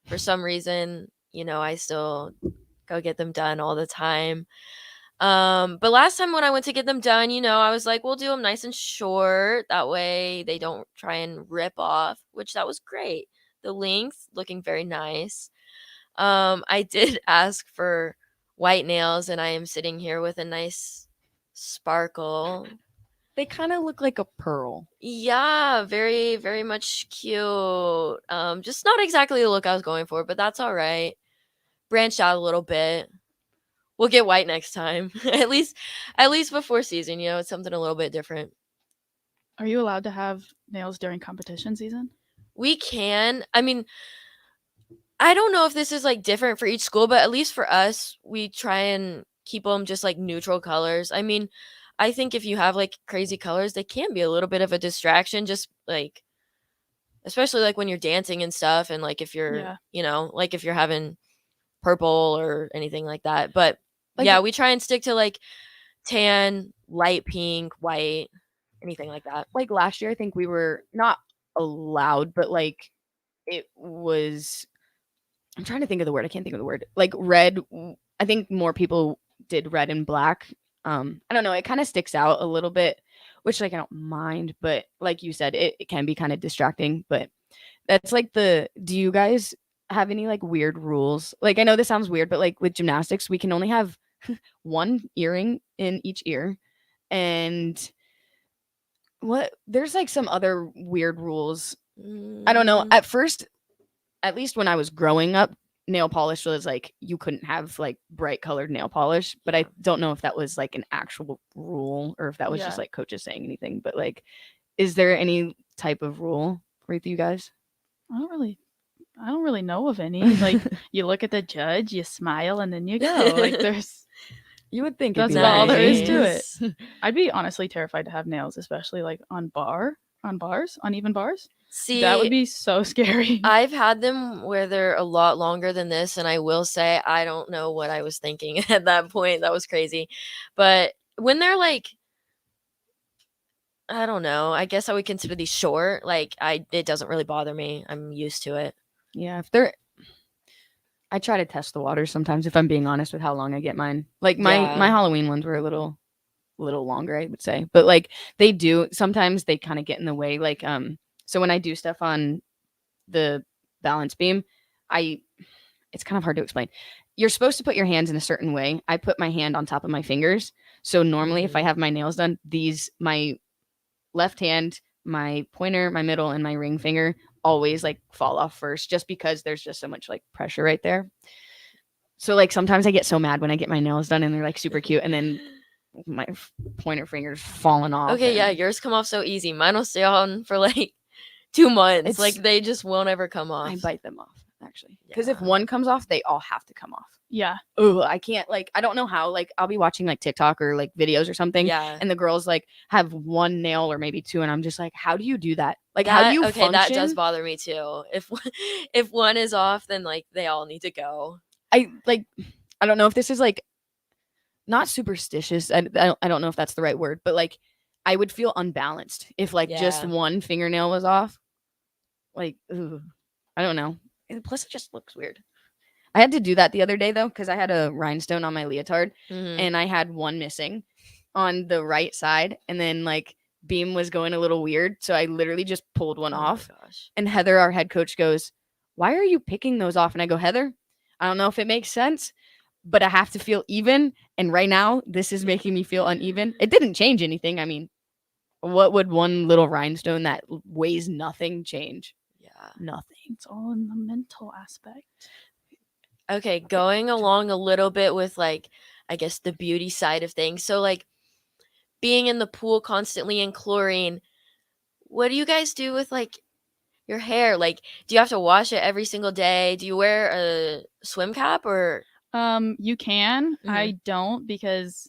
For some reason, I still go get them done all the time. But last time when I went to get them done, I was like, we'll do them nice and short. That way they don't try and rip off, which that was great. The length looking very nice. I did ask for white nails, and I am sitting here with a nice sparkle. They kind of look like a pearl. Yeah, very, very much cute. Just not exactly the look I was going for, but that's all right. Branched out a little bit. We'll get white next time. at least before season, it's something a little bit different. Are you allowed to have nails during competition season? We can. I mean, I don't know if this is like different for each school, but at least for us, we try and keep them just like neutral colors. I mean, I think if you have like crazy colors, they can be a little bit of a distraction, just like, especially like when you're dancing and stuff. And like if you're, like if you're having purple or anything like that. But Like- we try and stick to like tan, light pink, white, anything like that. Like last year, I think we were not allowed, but like it was. I'm trying to think of the word. I can't think of the word. Like red. I think more people did red and black. I don't know. It kind of sticks out a little bit, which like I don't mind, but like you said, it can be kind of distracting. But that's like do you guys have any like weird rules? Like I know this sounds weird, but like with gymnastics, we can only have one earring in each ear, and there's like some other weird rules. I don't know. At first, at least when I was growing up, nail polish was like you couldn't have like bright colored nail polish, but I don't know if that was like an actual rule or if that was just like coaches saying anything. But like, is there any type of rule for you guys? I don't really know of any. Like you look at the judge, you smile, and then you go. Like you would think that's about all there is to it. I'd be honestly terrified to have nails, especially like on uneven bars. See, that would be so scary. I've had them where they're a lot longer than this, and I will say I don't know what I was thinking at that point. That was crazy. But when they're like I don't know. I guess I would consider these short. Like it doesn't really bother me. I'm used to it. Yeah, I try to test the waters sometimes if I'm being honest with how long I get mine. Like my Halloween ones were a little longer, I would say. But like sometimes they kind of get in the way. Like so when I do stuff on the balance beam, it's kind of hard to explain. You're supposed to put your hands in a certain way. I put my hand on top of my fingers. So normally if I have my nails done, my left hand, my pointer, my middle, and my ring finger always like fall off first, just because there's just so much like pressure right there. So like sometimes I get so mad when I get my nails done and they're like super cute, and then my pointer finger's falling off. Okay, yeah, yours come off so easy. Mine will stay on for like 2 months. Like they just won't ever come off. I bite them off actually, because if one comes off, they all have to come off. Yeah. Oh, I can't, like, I don't know how. Like, I'll be watching like TikTok or like videos or something, and the girls like have one nail or maybe two, and I'm just like, how do you do that? Like, how do you function? That does bother me too. If one is off, then like they all need to go. I don't know if this is like not superstitious. I don't know if that's the right word, but like I would feel unbalanced if like just one fingernail was off. Like, I don't know. And plus, it just looks weird. I had to do that the other day though, because I had a rhinestone on my leotard, and I had one missing on the right side, and then like beam was going a little weird, so I literally just pulled one off. And Heather, our head coach, goes, "Why are you picking those off?" And I go, "Heather, I don't know if it makes sense, but I have to feel even, and right now this is making me feel uneven." It didn't change anything. I mean, what would one little rhinestone that weighs nothing change? Yeah, nothing. It's all in the mental aspect. Okay, going along a little bit with like, I guess the beauty side of things. So like being in the pool constantly in chlorine, what do you guys do with like your hair? Like, do you have to wash it every single day? Do you wear a swim cap or? You can. I don't, because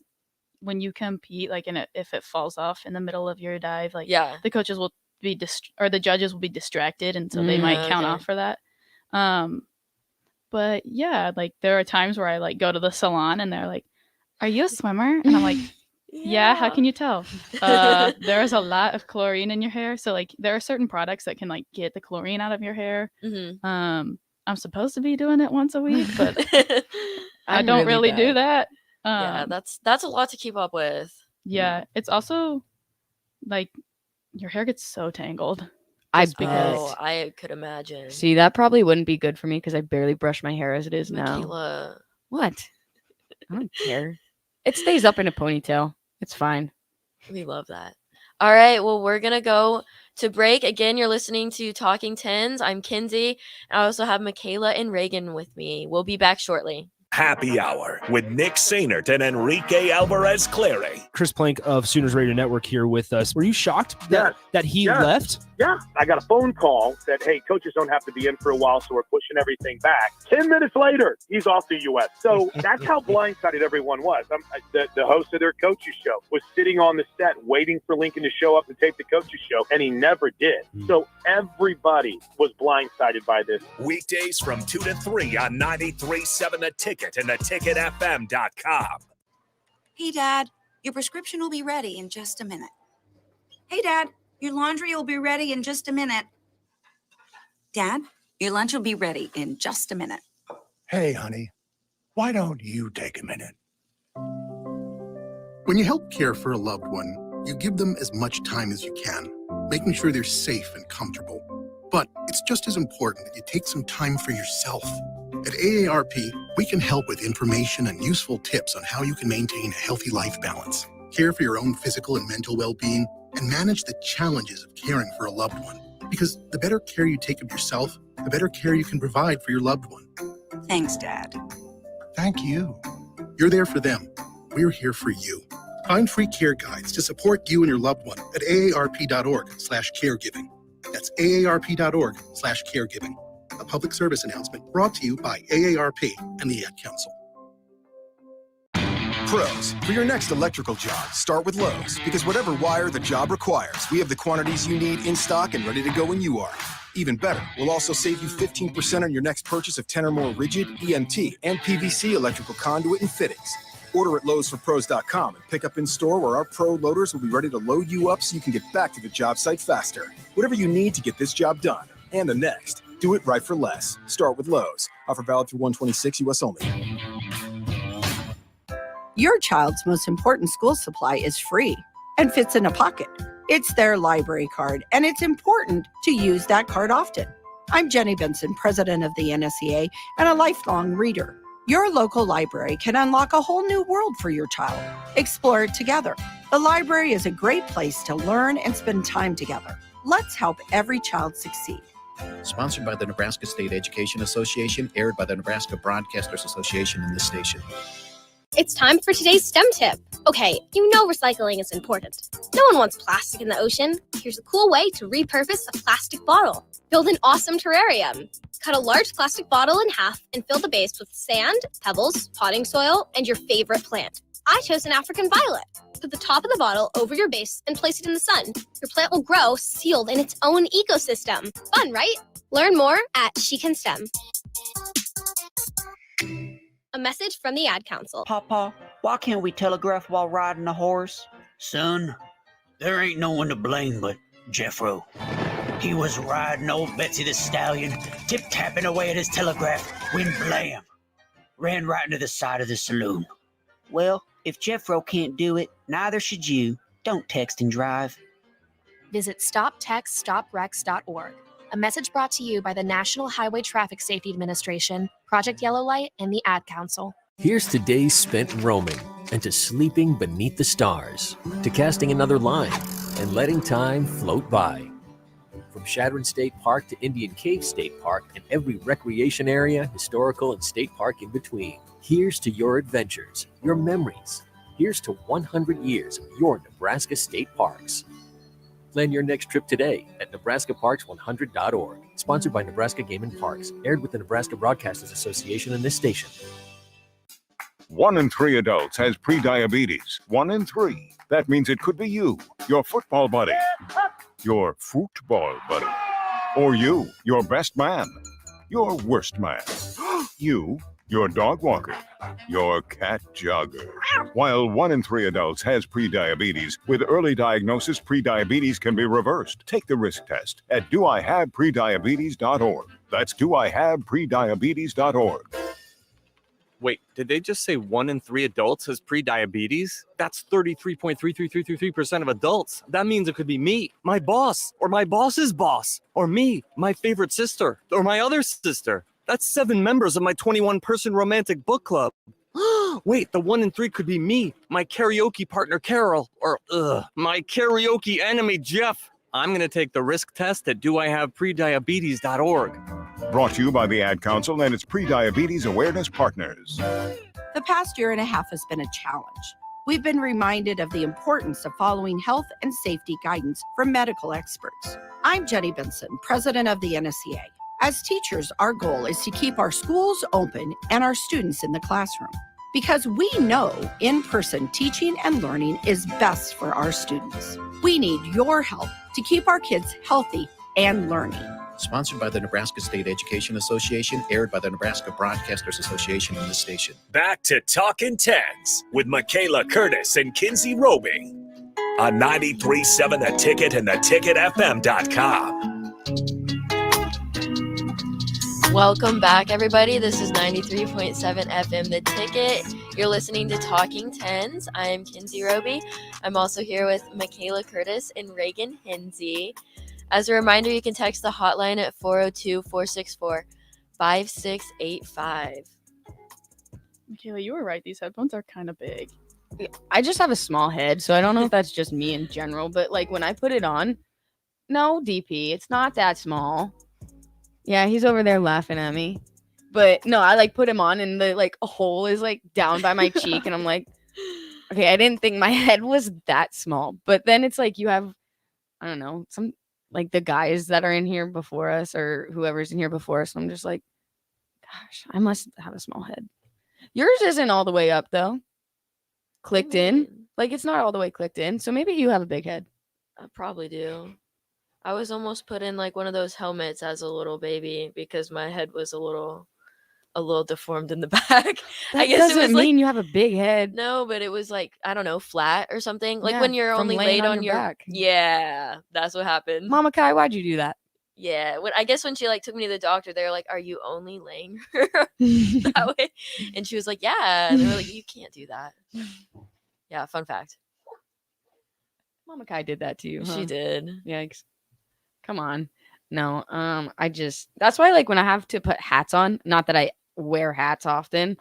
when you compete, like if it falls off in the middle of your dive, like the coaches will be the judges will be distracted, and so they might count off for that. But yeah, like there are times where I like go to the salon and they're like, "Are you a swimmer?" And I'm like, yeah, how can you tell? There is a lot of chlorine in your hair. So like there are certain products that can like get the chlorine out of your hair. I'm supposed to be doing it once a week, but I don't really do that. Yeah, that's a lot to keep up with. Yeah, it's also like your hair gets so tangled. I could imagine. See, that probably wouldn't be good for me because I barely brush my hair as it is now. Michaela. What? I don't care. It stays up in a ponytail. It's fine. We love that. All right. Well, we're going to go to break. Again, you're listening to Talking Tens. I'm Kinsey. I also have Michaela and Reagan with me. We'll be back shortly. Happy Hour with Nick Sainert and Enrique Alvarez Clary. Chris Plank of Sooners Radio Network here with us. Were you shocked that he left? Yeah, I got a phone call that, hey, coaches don't have to be in for a while, so we're pushing everything back. 10 minutes later, he's off the U.S. So that's how blindsided everyone was. The host of their coaches show was sitting on the set waiting for Lincoln to show up and tape the coaches show, and he never did. So everybody was blindsided by this. Weekdays from 2 to 3 on 93.7 The Ticket and theticketfm.com. Hey, Dad, your prescription will be ready in just a minute. Hey, Dad, your laundry will be ready in just a minute. Dad, your lunch will be ready in just a minute. Hey, honey, why don't you take a minute? When you help care for a loved one, you give them as much time as you can, making sure they're safe and comfortable. But it's just as important that you take some time for yourself. At AARP, we can help with information and useful tips on how you can maintain a healthy life balance, care for your own physical and mental well-being, and manage the challenges of caring for a loved one. Because the better care you take of yourself, the better care you can provide for your loved one. Thanks, Dad. Thank you. You're there for them. We're here for you. Find free care guides to support you and your loved one at aarp.org/caregiving. That's aarp.org/caregiving. A public service announcement brought to you by AARP and the Ad Council. Pros, for your next electrical job, start with Lowe's, because whatever wire the job requires, we have the quantities you need in stock and ready to go when you are. Even better, we'll also save you 15% on your next purchase of 10 or more rigid, EMT, and PVC electrical conduit and fittings. Order at Lowe'sForPros.com and pick up in store where our pro loaders will be ready to load you up so you can get back to the job site faster. Whatever you need to get this job done and the next, do it right for less. Start with Lowe's. Offer valid through 1/26 U.S. only. Your child's most important school supply is free and fits in a pocket. It's their library card, and it's important to use that card often. I'm Jenny Benson, president of the NSEA and a lifelong reader. Your local library can unlock a whole new world for your child. Explore it together. The library is a great place to learn and spend time together. Let's help every child succeed. Sponsored by the Nebraska State Education Association, aired by the Nebraska Broadcasters Association and this station. It's time for today's STEM tip. Okay, you know recycling is important. No one wants plastic in the ocean. Here's a cool way to repurpose a plastic bottle. Build an awesome terrarium. Cut a large plastic bottle in half and fill the base with sand, pebbles, potting soil, and your favorite plant. I chose an African violet. Put the top of the bottle over your base and place it in the sun. Your plant will grow sealed in its own ecosystem. Fun, right? Learn more at She Can STEM. A message from the Ad Council. Papa, why can't we telegraph while riding a horse? Son, there ain't no one to blame but Jeffro. He was riding old Betsy the Stallion, tip-tapping away at his telegraph, when blam, ran right into the side of the saloon. Well, if Jeffro can't do it, neither should you. Don't text and drive. Visit StopTextStopWrecks.org. A message brought to you by the National Highway Traffic Safety Administration, Project Yellow Light, and the Ad Council. Here's to days spent roaming, and to sleeping beneath the stars, to casting another line, and letting time float by. From Shadron State Park to Indian Cave State Park and every recreation area, historical, and state park in between. Here's to your adventures, your memories. Here's to 100 years of your Nebraska state parks. Plan your next trip today at NebraskaParks100.org. Sponsored by Nebraska Game and Parks. Aired with the Nebraska Broadcasters Association and this station. 1 in 3 adults has prediabetes. 1 in 3. That means it could be you, your football buddy, your football buddy, or you, your best man, your worst man, you, your dog walker, your cat jogger. While 1 in 3 adults has prediabetes, with early diagnosis, prediabetes can be reversed. Take the risk test at doihaveprediabetes.org. That's doihaveprediabetes.org. Wait, did they just say 1 in 3 adults has prediabetes? That's 33.33333% of adults. That means it could be me, my boss, or my boss's boss, or me, my favorite sister, or my other sister. That's 7 members of my 21-person romantic book club. Wait, the 1 in 3 could be me, my karaoke partner Carol, or my karaoke enemy Jeff. I'm going to take the risk test at doihaveprediabetes.org. Brought to you by the Ad Council and its Prediabetes Awareness Partners. The past year and a half has been a challenge. We've been reminded of the importance of following health and safety guidance from medical experts. I'm Jenny Benson, president of the NSEA. As teachers, our goal is to keep our schools open and our students in the classroom, because we know in-person teaching and learning is best for our students. We need your help to keep our kids healthy and learning. Sponsored by the Nebraska State Education Association, aired by the Nebraska Broadcasters Association and this station. Back to Talking Tens with Michaela Curtis and Kinsey Roby on 93.7 The Ticket and theticketfm.com. Welcome back, everybody. This is 93.7 FM The Ticket. You're listening to Talking Tens. I am Kinsey Roby. I'm also here with Michaela Curtis and Reagan Hinsey. As a reminder, you can text the hotline at 402-464-5685. Michaela, you were right. These headphones are kind of big. I just have a small head, so I don't know if that's just me in general, but like when I put it on, no, DP, it's not that small. Yeah, he's over there laughing at me. But no, I like put him on and the like a hole is like down by my cheek and I'm like, okay, I didn't think my head was that small. But then it's like you have, I don't know, some like the guys that are in here before us or whoever's in here before us. I'm just like, gosh, I must have a small head. Yours isn't all the way up though. Clicked in. Like it's not all the way clicked in. So maybe you have a big head. I probably do. I was almost put in like one of those helmets as a little baby because my head was a little a little deformed in the back. That I guess doesn't it was mean like, you have a big head. no, but it was like, I don't know, flat or something. Like Yeah, when you're from only laying laid on on your your back. Yeah, that's what happened. Mama Kai, why'd you do that? Yeah, I guess when she like took me to the doctor, they were like, "Are you only laying her that way?" And she was like, "Yeah." And they were like, "You can't do that." Yeah, fun fact. Mama Kai did that to you, huh? She did. Yikes. Come on. No, that's why like when I have to put hats on, not that I wear hats often,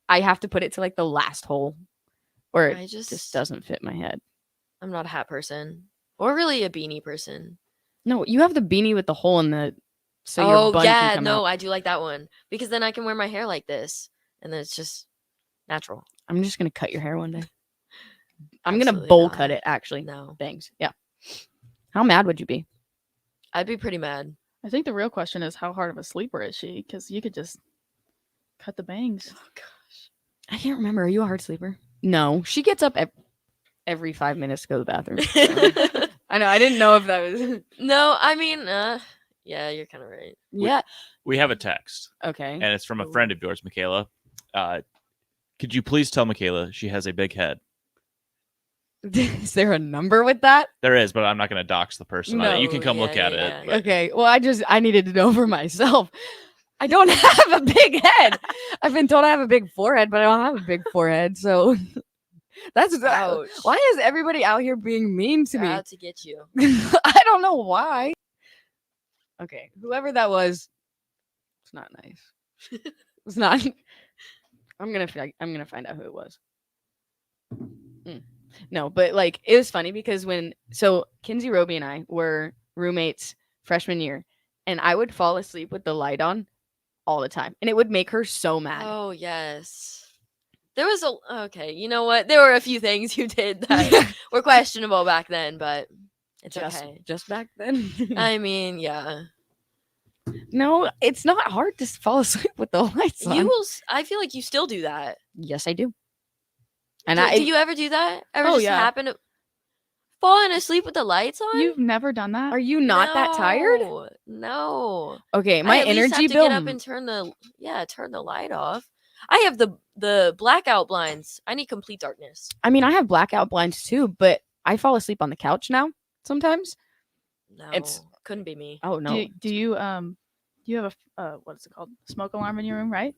I have to put it to like the last hole or it I just doesn't fit my head. I'm not a hat person or really a beanie person. No, you have the beanie with the hole in the so your Oh bun yeah, can come no, out. I do like that one because then I can wear my hair like this, and then it's just natural. I'm just gonna cut your hair one day. I'm gonna Absolutely bowl not. cut it actually. No. Bangs. Yeah. How mad would you be? I'd be pretty mad. I think the real question is how hard of a sleeper is she? Because you could just cut the bangs. Oh gosh. I can't remember. Are you a hard sleeper? No. She gets up every 5 minutes to go to the bathroom. So. I know. I didn't know if that was. No, I mean, yeah, you're kind of right. Yeah. We have a text. Okay. And it's from a friend of yours, Michaela. Could you please tell Michaela she has a big head? Is there a number with that? There is, but I'm not going to dox the person. No. You can come look at it. but- Okay. Well, I needed to know for myself. I don't have a big head. I've been told I have a big forehead, but I don't have a big forehead. So that's Ouch. why is everybody out here being mean to They're me? out to get you. I don't know why. Okay, whoever that was, it's not nice. It's not. I'm gonna find out who it was. No, but like it was funny because Kinsey Roby and I were roommates freshman year, and I would fall asleep with the light on all the time, and it would make her so mad. Oh yes. There was okay. You know what? There were a few things you did that were questionable back then, but it's okay. Just back then. I mean, yeah. No, it's not hard to fall asleep with the lights on. You will. I feel like you still do that. Yes, I do. And Do you ever do that? Ever just happen to falling asleep with the lights on? You've never done that? Are you not that tired? No. Okay, my I at least energy have to bill. get up and turn the light off. I have the blackout blinds. I need complete darkness. I mean, I have blackout blinds too, but I fall asleep on the couch now sometimes. No, It's couldn't be me. Oh no. Do you have a what's it called? Smoke alarm in your room, right?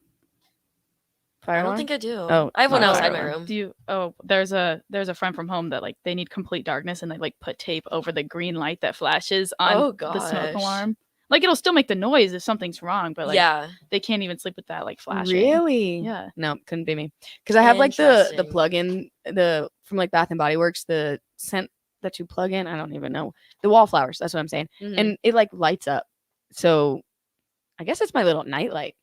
Fire I don't alarm? think I do. Oh, I have one not outside fire my alarm. room. Do you? Oh, there's a friend from home that like they need complete darkness and they like put tape over the green light that flashes on the smoke gosh. alarm. Like it'll still make the noise if something's wrong, but like Yeah. they can't even sleep with that like flashing. Really? Yeah. No, couldn't be me. Because I have like the Interesting. plug-in from like Bath and Body Works, the scent that you plug in. I don't even know. The wallflowers. That's what I'm saying. Mhm. And it like lights up. So I guess it's my little night light.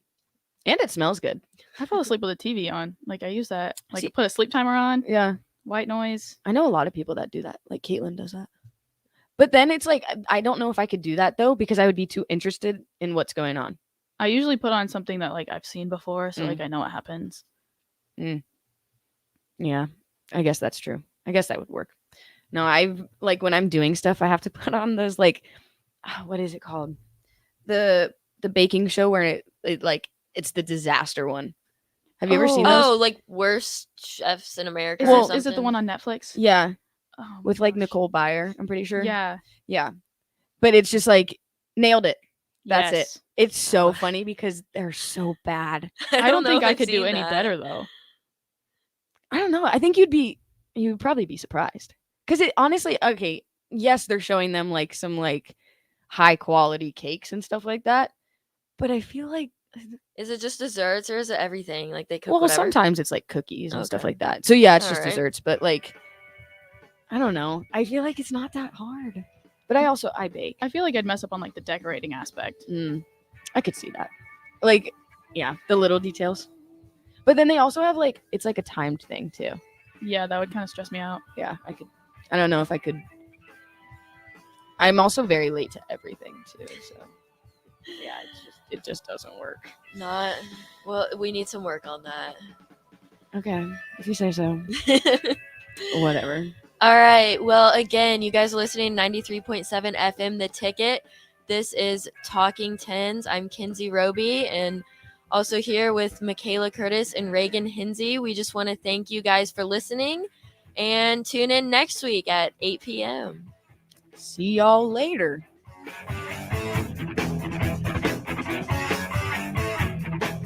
And it smells good. I fall asleep with a TV on. Like I use that. Like See- put a sleep timer on. Yeah. White noise. I know a lot of people that do that. Like Caitlin does that. But then it's like I don't know if I could do that though because I would be too interested in what's going on. I usually put on something that like I've seen before, so Mm. like I know what happens. Yeah, I guess that's true. I guess that would work. No, I've like when I'm doing stuff, I have to put on those like, what is it called? The baking show where it like it's the disaster one. Have you ever seen those? Oh, like worst chefs in America. Well, or is it the something? one on Netflix? Yeah, Oh, with like Nicole Byer, I'm pretty sure. yeah. Yeah, but it's just like nailed it. That's Yes. it. It's so funny because they're so bad. I don't know think if I I've could do seen any that. better though. I don't know. I think you'd probably be surprised because it honestly, okay, yes, they're showing them like some like high quality cakes and stuff like that, but I feel like Is it just desserts or is it everything? Like they cook well, whatever? sometimes it's like cookies and stuff Okay. like that. So yeah, it's just Alright. desserts, but like I don't know. I feel like it's not that hard. But I bake. I feel like I'd mess up on like the decorating aspect. I could see that. Like, yeah, the little details. But then they also have like it's like a timed thing too. Yeah, that would kind of stress me out. Yeah, I don't know if I could. I'm also very late to everything too, so yeah, it just doesn't work. Not well. We need some work on that. Okay, if you say so. Whatever. All right. Well, again, you guys are listening to 93.7 FM, The Ticket. This is Talking Tens. I'm Kinsey Roby, and Also here with Michaela Curtis and Reagan Hinsey. We just want to thank you guys for listening and tune in next week at 8 p.m. See y'all later.